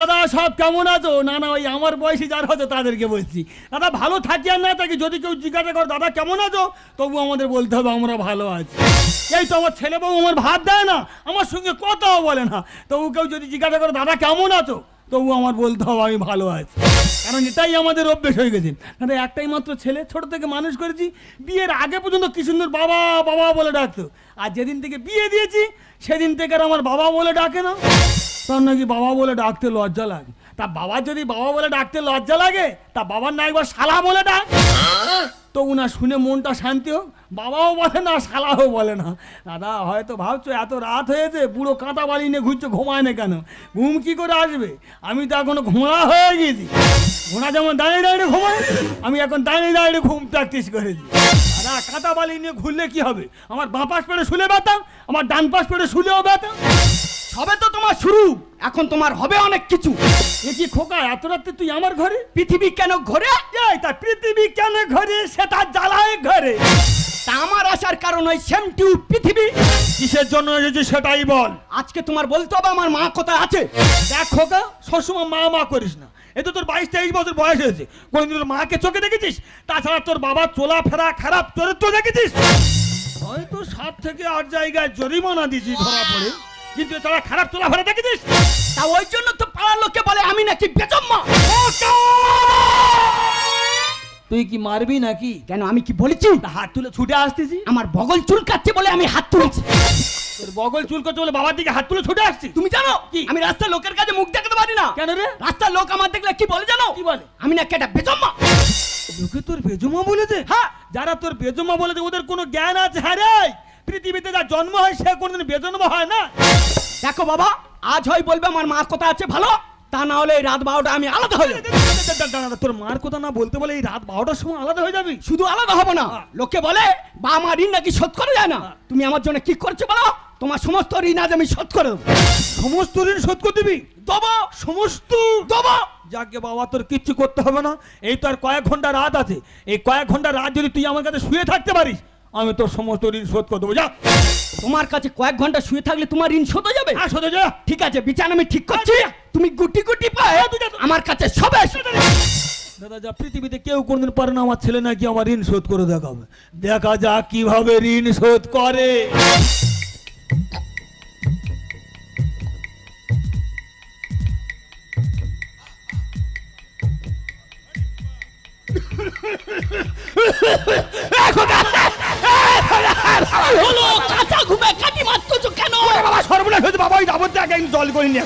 দাদা সব কেমন আছো? না না ওই আমার বয়সী যারা হতো তাদেরকে বলছি। দাদা ভালো থাকি আর না থাকি যদি কেউ জিজ্ঞাসা করো দাদা কেমন আছো, তবু আমাদের বলতে হবে আমরা ভালো আছি। এই তো আমার ছেলে বউ আমার ভাত দেয় না, আমার সঙ্গে কথাও বলে না, তবু কেউ যদি জিজ্ঞাসা করো দাদা কেমন আছো, তবু আমার বলতে হবে আমি ভালো আছি। কারণ এটাই আমাদের অভ্যেস হয়ে গেছে। দাদা একটাই মাত্র ছেলে, ছোট থেকে মানুষ করেছি, বিয়ের আগে পর্যন্ত কি সুন্দর বাবা বাবা বলে ডাকতো, আর যেদিন থেকে বিয়ে দিয়েছি সেদিন থেকে আর আমার বাবা বলে ডাকে না। তার নাকি বাবা বলে ডাকতে লজ্জা লাগে। তা বাবা যদি বাবা বলে ডাকতে লজ্জা লাগে, তা বাবার না একবার শালা বলে ডাক, তবু না শুনে মনটা শান্তি হোক। বাবাও বলে না শালাও বলে না। দাদা হয়তো ভাবছো এত রাত হয়েছে বুড়ো কাঁটা বাড়ি নিয়ে ঘুরছো, ঘুমায় না কেন? ঘুম কি করে আসবে? আমি তো এখনো ঘোড়া হয়ে গেছি। ঘোড়া যেমন দাঁড়িয়ে দাঁড়িয়ে ঘুমায়, আমি এখন দাঁড়িয়ে দাঁড়িয়ে ঘুম প্র্যাকটিস করেছি। দাদা কাঁটা বালি নিয়ে ঘুরলে কি হবে? আমার বাঁ পাশ পেটে শুলে ব্যথা, আমার ডান পাশ পেটে শুলেও ব্যথা। সবে তো তোমার শুরু, এখন তোমার হবে অনেক কিছু। এ কি খোকা, এত রাতে তুই আমার ঘরে? পৃথিবী কেন ঘোরে? তা পৃথিবী কেন ঘরে সেটা জ্বালায় ঘরে। তা আমার আসার কারণ ওই সেম টিউ পৃথিবী। কিসের জন্য এসেছি সেটাই বল। আজকে তোমার বলতে হবে আমার মা কোথায় আছে। দেখ খোকা, সবসময় মা মা করিস না। এই তো তোর 22-23 বছর বয়স হয়েছে, কোনদিন তোর মাকে চোখে দেখেছিস? তাছাড়া তোর বাবা চলাফেরা খারাপ চরিত্র দেখেছিস? হয়তো 7 থেকে 8 জায়গায় জরিমানা দিয়েছি ধরা পড়ে, কিন্তু তারা খারাপ চলাফেরা দেখেছিস? তা ওই জন্য তো পাড়ার লোকে বলে আমি নাকি বেজম্মা। তুই কি মারবি নাকি? কেন, আমি কি বলেছি? হাত তুলে ছুটে আসতেছি। আমার বগল চুলকাচ্ছে বলে আমি হাত তুলেছি। তোর বগল চুলকাচ্ছে বলে বাবার দিকে হাত তুলে ছুটে আসছি? তুমি জানো কি? আমি রাস্তার লোকের কাছে মুখ দেখাতে পারি না। কেন রে? রাস্তার লোক আমার দেখলে কি বলে জানো? কি বলে? আমি নাকি একটা বেজম্মা। লোকে তোর বেজমা বলেছে? হ্যাঁ। যারা তোর বেজমা বলেছে ওদের কোনো জ্ঞান আছে? হ্যাঁ রে, পৃথিবীতে যা জন্ম হয় সে কোনোদিন বেজন্ম হয় না। দেখো বাবা, আজ হয় বলবে আমার মা কোথায় আছে ভালো, তা না হলে এই রাত 12টা আমি আলাদা হয়ে যাবো। তোর মার কথা না বলতে বলে এই রাত 12টার সময় আলাদা হয়ে যাবি? শুধু আলাদা হবো না, লোকে বলে বা আমার ঋণ নাকি শোধ করা যায় না। তুমি আমার জন্য কি করছো বলো? তোমার সমস্ত ঋণ আজ আমি শোধ করে দেবো। সমস্ত ঋণ শোধ করে দিবি? দেবো। সমস্ত দেবো। যাকে বাবা তোর কিচ্ছু করতে হবে না। এই তো আর কয়েক ঘন্টা রাত আছে, এই কয়েক ঘন্টা রাত যদি তুই আমার কাছে শুয়ে থাকতে পারিস, আমি তোর সমস্ত ঋণ শোধ করে দেবো। যা। তোমার কাছে কয়েক ঘন্টা শুয়ে থাকলে তোমার ঋণ শোধ হয়ে যাবে? হ্যাঁ শোধ হয়ে যা। ঠিক আছে, বিছানা আমি ঠিক করছি, তুমি গুটি গুটি পায়ে আমার কাছে সবে এসো। দাদা যা, পৃথিবীতে কেউ কোনদিন পারে না আমার ছেলে নাকি আমার ঋণ শোধ করে দেখাবে। দেখা যাক কিভাবে ঋণ শোধ করে। হলো কাঁচা ঘুমে কাটি মারতেছো কেন? বাবা সর্বনাশ হয়েছে বাবা, ওই যাবত আগে জল করে নিয়ে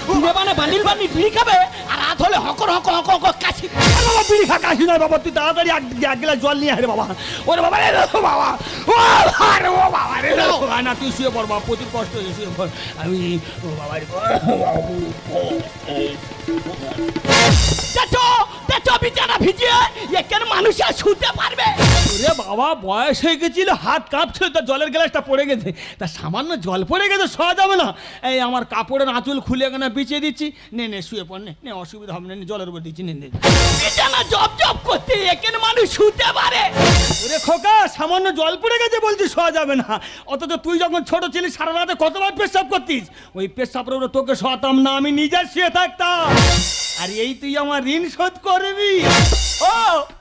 তুমি মানে বান্ডিল বান্ডিল বিড়ি খাবে আর রাত হলে হকর হকর হকর হকর কাশি। বাবা বিড়ি খা কাশি নয় বাবা, তুই তাড়াতাড়ি এক গ্লাস জল নিয়ে আয় রে বাবা। ওরে বাবা রে বাবা, ও আরে ও বাবা রে না, তুই শুয়ে পড় বাবা, প্রচুর কষ্ট হয়েছে, শুয়ে পড়। আমি ও বাবা রে দেখো দেখো বিছানা ভিজিয়ে একের মানুষ আর শুতে পারবে? ওরে বাবা বয়স হয়ে গেছিল, হাত কাঁপছিল, তার জলের গ্লাসটা পড়ে গেছে, তা সামান্য জল পড়ে গেছে, শোয়া যাবে না। এই আমার কাপড়ের আঁচল খুলে এখানে বিছিয়ে দিচ্ছি, নে নে শুয়ে পড়, নে নে অসুবিধা হবে না, জলের উপর দিচ্ছি, নে নে। বিছানা জব জব করতে একের মানুষ শুতে পারে? ওরে খোকা, সামান্য জল পড়ে গেছে বলছিস শোয়া যাবে না, অথচ তুই যখন ছোট ছিলিস সারা রাতে কতবার পেশাব করতিস, ওই পেশাবের উপরে তোকে শোয়াতাম না, আমি নিজে শুয়ে থাকতাম। আর এই তুই আমার ঋণ শোধ করবি? ও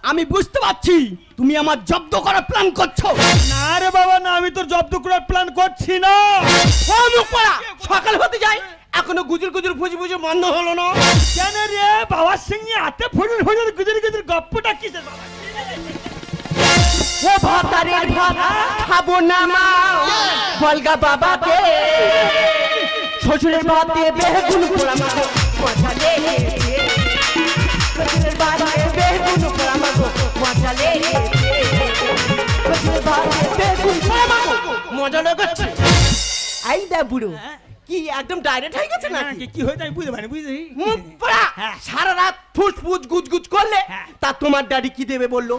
আমি বুঝতে পারছি, তুমি আমার জব্দ করার প্ল্যান করছো। না রে বাবা না, আমি তোর জব্দ করার প্ল্যান করছি না। সকাল হতে যায় এখনো গুজুর গুজুর ফুজি ফুজি বন্ধ হলো না কেন রে? বাবার সঙ্গে হাতে ফুজুর ফুজুর গুজুর গুজুর গপ্পটা কিসের বাবা? ও ভাতারের ভাত খাবো না মা বলগা বাবাকে, শ্বশুরের ভাতে বেগুন পোড়া মাগো মজা লেগে, শ্বশুরের ভাতে বেগুন পোড়া মাগো মজা লেগে, শ্বশুরের ভাতে বেগুন পোড়া মাগো মজা লেগেছে। আই দা বুড়ো কি একদম ডাইরেক্ট হয়ে গেছে না? কি হয়েছে আমি বুঝতে পারি, বুঝলি? মুখ পোড়া সারা রাত ফুসফুস গুজগুজ করলে তা তোমার ড্যাডি কি দেবে বললো?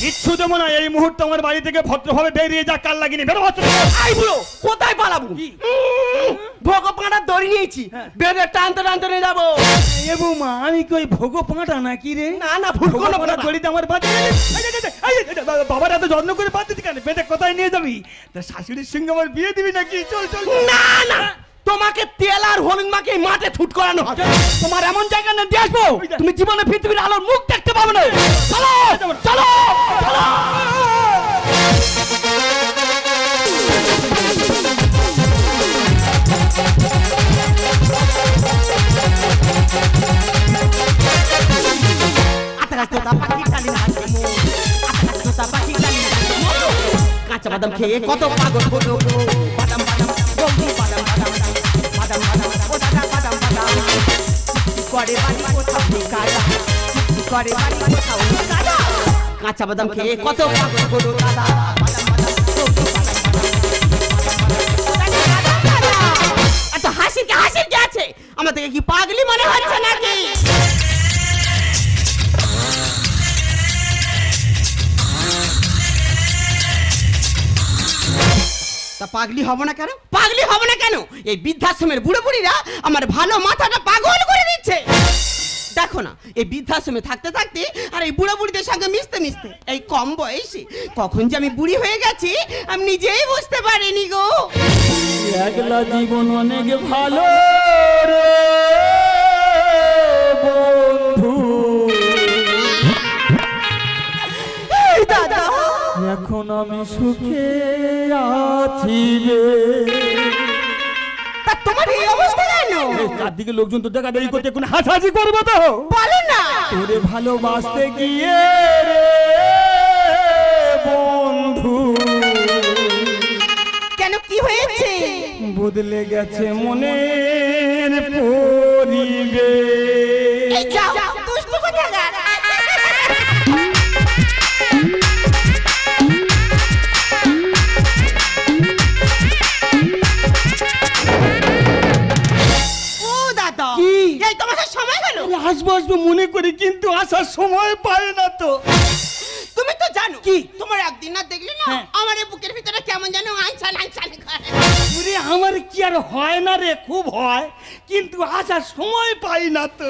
কিচ্ছু দেবো না, এই মুহূর্তে আমার বাড়ি থেকে ভদ্রভাবে বেরিয়ে যা, কাল লাগিনি বেরো। আই বুড়ো কোথায় পালাবো? ভোগো পাঁটার দড়ি নিয়েছি, বেড়ে টানতে টানতে নিয়ে যাবো। এ বৌমা আমি কি ওই ভোগো পাঁটা নাকি রে? না না ভুল কোনো দড়িতে আমার বাড়ি বাবার এত যত্ন করে বাদ দিচ্ছি কেন? বেঁধে কোথায় নিয়ে যাবি? তা শাশুড়ির সঙ্গে আমার বিয়ে দিবি নাকি? চল চল। না না তোমাকে তেল আর হলুদ মাকে মাঠে ছুট করানো হবে। তোমার এমন জায়গা না দিয়ে আসবো তুমি জীবনে পৃথিবীর আলোর মুখ দেখতে পাবে না। চলো চলো চলো। কাঁচা বাদাম খেয়ে কত পাগল হলো। বাদাম বাদাম বন্ধু বাদাম বাদাম বাদাম বাদাম ও দাদা বাদাম বাদাম করে বাড়ি কোথাও নেই কাদা করে বাড়ি কোথাও নেই কাদা। কাঁচা বাদাম খেয়ে কত পাগল হলো দাদা। বাদাম বাদাম বন্ধু বাদাম বাদাম। আচ্ছা হাসির কে আছে? আমার থেকে কি পাগলি মনে হচ্ছে নাকি? তা পাগলি হব না কেন? পাগলি হব না কেন? এই বৃদ্ধাশ্রমের বুড়ো বুড়িরা আমার ভালো মাথাটা পাগল করে দিচ্ছে। দেখো না এই বৃদ্ধাশ্রমে থাকতে থাকতে আর এই বুড়ো বুড়িদের সঙ্গে মিশতে মিশতে এই কম বয়সে কখন যে আমি বুড়ি হয়ে গেছি আমি নিজেই বুঝতে পারিনি গো। একলা জীবন অনেক ভালো রে বন্ধু। এই দাদা এখন আমি সুখে আছি রে। তা তোমার এই অবস্থা কেন? চারদিকে লোকজন তো দেখা দেখি করতে কোন হাসাহাসি করবে তো বলো না। তোরে ভালোবাসতে গিয়ে রে বন্ধু কেন কি হয়েছে? বদলে গেছে মনের পরিবেশ। এই যাও দুষ্টু কোথাকার। ও দাদা কি? এই তোমার সময় হলো? আসবো আসবো মনে করি কিন্তু আসার সময় পায় না তো। তুমি তো জানো কি? তোমার একদিন না দেখলে না হ্যাঁ। আমার এই বুকের ভিতরে কেমন যেন আইছান আইছান করে। ওরে আমার কি আর হয় না রে, খুব হয় কিন্তু আসার সময় পাই না তো।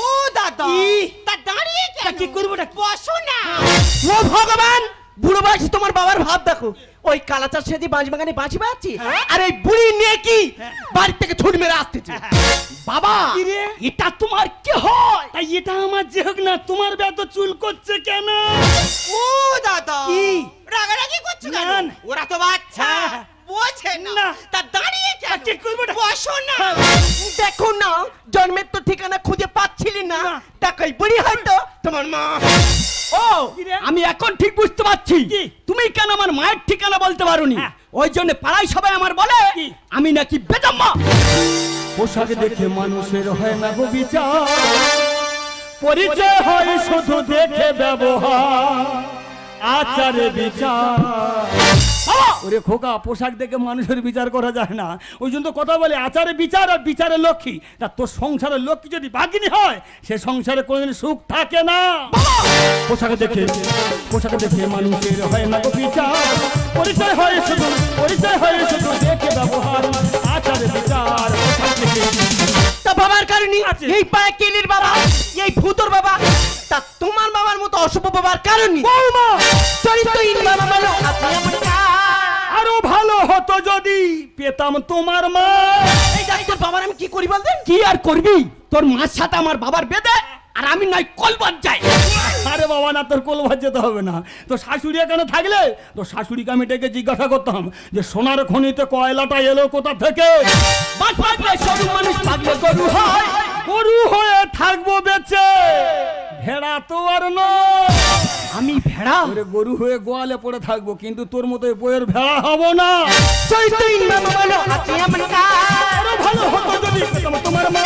ও দাদা কি? তা দাঁড়িয়ে তা কেন? কি করবো না? বসো না। ও ভগবান বুড়ো বয়সে তোমার বাবার ভাব দেখো। ওই কালাচার সেদি বাঁশ বাগানে বাঁশি বাজছি আর এই বুড়ি নিয়ে কি বাড়ি থেকে ছুট মেরে আসতেছে। বাবা কি রে? এটা তোমার কি হয়? তাই এটা আমার যে হোক না, তোমার বেত চুল করছে কেন? ও দাদা কি? রাগারাগি করছো না, কেন? না। ওরা তো বাচ্চা হ্যাঁ। বোঝে না। না। তা দাঁড়িয়ে তা কেন? কি করবো না? বসো না। দেখো না জন্মের তো ঠিকানা খুঁজে পাচ্ছিলি না। না। টাকাই বুড়ি হয়তো তোমার মা। ও কি রে? আমি এখন ঠিক বুঝতে পারছি কি? তুমি কেন আমার মায়ের ঠিকানা বলতে পারোনি। হ্যাঁ। ওই জন্য পাড়ায় সবাই আমার বলে কি? আমি নাকি বেজম্মা। পোশাক দেখে মানুষের হয় না গো বিচার, পরিচয় হয় শুধু দেখে ব্যবহার, আচারে বিচার। ওরে খোকা, পোশাক দেখে মানুষের বিচার করা যায় না। ওই জন্য তো কথা বলে আচারে বিচার আর বিচারে লক্ষ্মী। তা তোর সংসারের লক্ষ্মী যদি বাগিনী হয় সে সংসারে কোনোদিন সুখ থাকে না। পোশাক দেখে মানুষের হয় না গো বিচার, পরিচয় হয় শুধু দেখে ব্যবহার, আচারে বিচার। পোশাক দেখে তা বাবার কারণে আছে। এই পায়ে কেলির বাবা এই ভূতর বাবা তা তোমার বাবার মতো অশুভ বাবার কারণে বৌমা, চরিত্রহীন বাবা বলো আপনি এমন আরো ভালো হতো যদি পেতাম তোমার মা। এই ডাক্তার বাবার আমি কি করি বলতেন? কি আর করবি, তোর মার সাথে আমার বাবার বেদে আর আমি নয় কলবাদ যাই। আরে বাবা না, তোর কোলভার যেতে হবে না। তো শাশুড়ি এখানে থাকলে তো শাশুড়িকে আমি ডেকে জিজ্ঞাসা করতাম যে সোনার খনিতে কয়লাটা এলো কোথা থেকে। বাদ বাদলে সরু মানুষ পাগলে গরু হয়। গরু হয়ে থাকবো বেঁচে, ভেড়া তো আর নয়। আমি ভেড়া? ওরে গরু হয়ে গোয়ালে পড়ে থাকবো, কিন্তু তোর মতো এই বইয়ের ভেড়া হব না। চরিত্রহীন বাবা বলো আপনি এমন আরো ভালো হতো যদি পেতাম তোমার মা।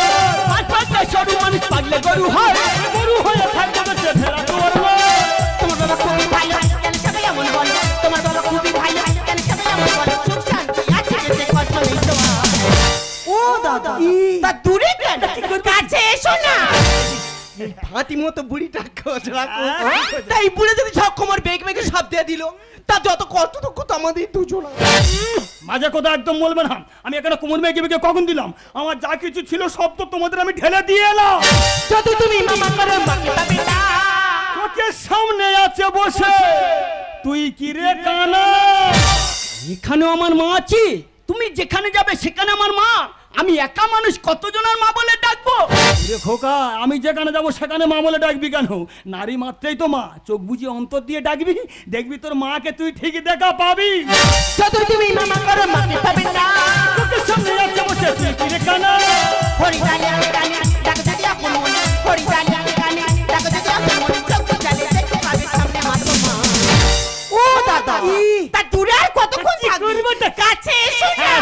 বাদ বাদলে সরু মানুষ পাগলে গরু হয়। গরু হয়ে থাকবো বেঁচে, ভেড়া তো আর নয়। তোমার বাবা খুবই ভালো কেন সবাই এমন বলো? তোমার বাবা খুবই ভালো কেন সবাই এমন বলো? সুখ শান্তি আছে যে কষ্ট নেই তোমার। ও দাদা তা দূরে কেন? কাছে এসো না। ফাঁতি মতো বুড়িটা খোঁজরা তাই বুড়ে যদি সব কোমর বেগ বেগে সব দিয়ে দিল তা যত কষ্ট দুঃখ তো আমাদের দুজন। মাঝে কথা একদম বলবে না। আমি এখানে কোমর মেঘে মেঘে কখন দিলাম? আমার যা কিছু ছিল সব তো তোমাদের আমি ঢেলে দিয়ে এলাম। যত তুমি মামা করো মাকে পাবে না। চোখের সামনে আছে বসে তুই কি রে কানা? এখানেও আমার মা আছে, তুমি যেখানে যাবে সেখানে আমার মা। আমি একা মানুষ, কতজনের মা বলে ডাকবো? রে খোকা, আমি যেখানে যাবো সেখানে মা বলে ডাকবি কেন? নারী মাত্রেই তো মা, চোখ বুঝিয়ে অন্তর দিয়ে ডাকবি, দেখবি তোর মাকে তুই ঠিকই দেখা পাবি। যত তুমি মামা করো মাকে পাবে না। তোকে সামনে যাচ্ছে বসে তুই কিরে কানা। হরি গানে গানে ডাক যদি আপন মনে, হরি গানে গানে ডাক যদি আপন মনে, চোখ চালে দেখতে পাবে সামনে মাতো মা। ও দাদা, তা দূরে আর কতক্ষণ থাকবি? কাছে এসো না।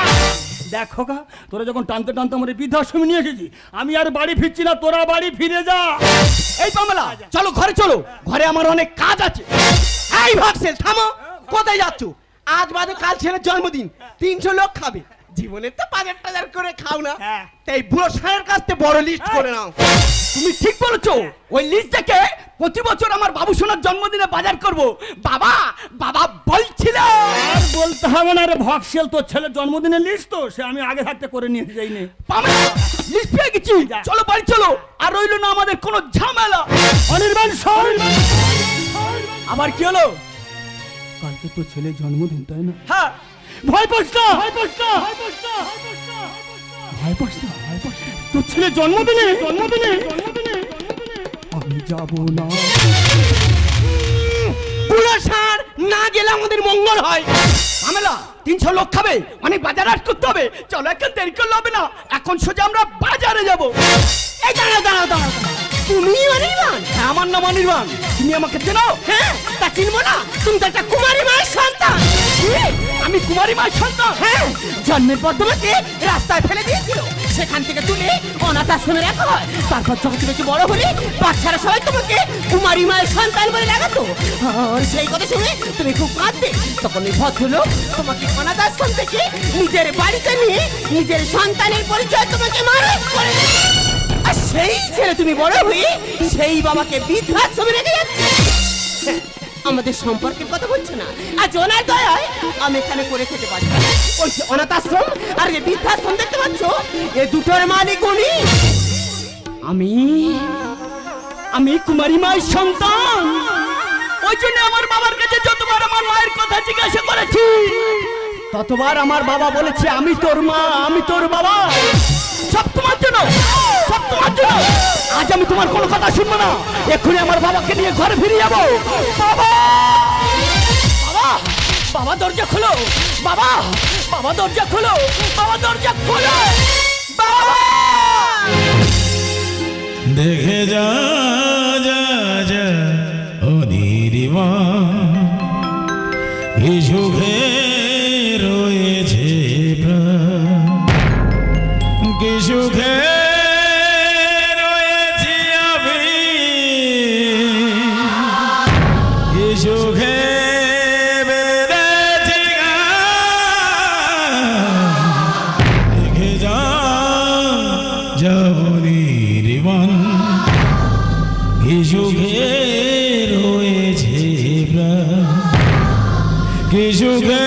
দেখ খোকা, তোরা যখন টানতে টানতে আমার বৃদ্ধাশ্রমে নিয়ে এসেছি, আমি আর বাড়ি ফিরছি না, তোরা বাড়ি ফিরে যা। এই পামেলা, চলো ঘরে চলো, ঘরে আমার অনেক কাজ আছে। এই ভাবছেন থামো, কোথায় যাচ্ছ? আজ বাদে কাল ছেলের জন্মদিন, 300 লোক খাবে। জীবনে তো 5,000 করে খাও না, হ্যাঁ। তাই বুড়ো সাহের কাছ থেকে বড় লিস্ট করে নাও। তুমি ঠিক বলেছো, ওই লিস্ট দেখে প্রতি বছর আমার বাবু সোনার জন্মদিনে বাজার করব। বাবা বাবা বলছিল। আর বলতে হবে না রে ভক্সেল, তোর ছেলের জন্মদিনের লিস্ট তো সে আমি আগে থাকতে করে নিয়ে যাই নে। পামেলা, লিস্ট পেয়ে গেছি, চলো বাড়ি চলো। আর রইলো না আমাদের কোনো ঝামেলা। অনির্বাণ শোন, আবার কি হলো? কালকে তোর ছেলের জন্মদিন তাই না? হ্যাঁ। ভয় পাস না, ভয় পাস না, ভয় পাস না, ভয় পাস না, ভয় পাস না। তোর ছেলের জন্মদিনে আমি যাব না। বুড়ো সার না গেলে আমাদের মঙ্গল হয়। পামেলা, 300 লোক খাবে, অনেক বাজার আট করতে হবে। চলো, এখন দেরি করলে হবে না, এখন সোজা আমরা বাজারে যাবো। এই দাঁড়াও দাঁড়াও দাঁড়াও, তুমি অনির্বাণ? হ্যাঁ, আমার নাম অনির্বাণ। তুমি আমাকে চেনো? হ্যাঁ, তা চিনবো না? তুমি তো একটা কুমারী মায়ের সন্তান। আমি কুমারী মায়ের সন্তান। হ্যাঁ, জন্মের পর তোমাকে রাস্তায় ফেলে দিয়েছিল, সেখান থেকে তুলে অনাথ আশ্রমে রাখা হয়। তারপর যখন তুমি একটু বড় হলে বাচ্চারা সবাই তোমাকে কুমারী মায়ের সন্তান বলে লাগাতো। আর সেই কথা শুনে তুমি খুব কাঁদতে। তখন এই ভদ্রলোক তোমাকে অনাথ আশ্রম থেকে নিজের বাড়িতে নিয়ে নিজের সন্তানের পরিচয় তোমাকে মানুষ করে দিল। আর সেই ছেলে তুমি বড় হয়ে সেই বাবাকে বৃদ্ধাশ্রমে রেখে যাচ্ছে। আমাদের সম্পর্কের কথা বলছো না, আর ওনার দয়ায় আমি এখানে করে খেতে পারি। ওই যে অনাথ আশ্রম আর এই বৃদ্ধাশ্রম দেখতে পাচ্ছ, এ দুটোর মালিক উনি। আমি কুমারী মায়ের সন্তান। ওই জন্য আমার বাবার কাছে যতবার আমার মায়ের কথা জিজ্ঞাসা করেছি, ততবার আমার বাবা বলেছে আমি তোর মা, আমি তোর বাবা। সব তোমার জন্য, সব তোমার জন্য। আজ আমি তোমার কোনো কথা শুনবো না, এক্ষুনি আমার বাবাকে নিয়ে ঘরে ফিরে যাবো। বাবা, বাবা, বাবা দরজা খোলো। বাবা, বাবা দরজা খোলো। বাবা দরজা খোলো। বাবা, দেখে যা যা যা অনির্বাণ, এই সুখে রয়েছে প্রাণ, কি সুখে রয়েছি আমি, কি সুখে বেঁধেছি গান। দেখে যা যা অনির্বাণ, কি সুখে রয়েছে প্রাণ, কি সুখে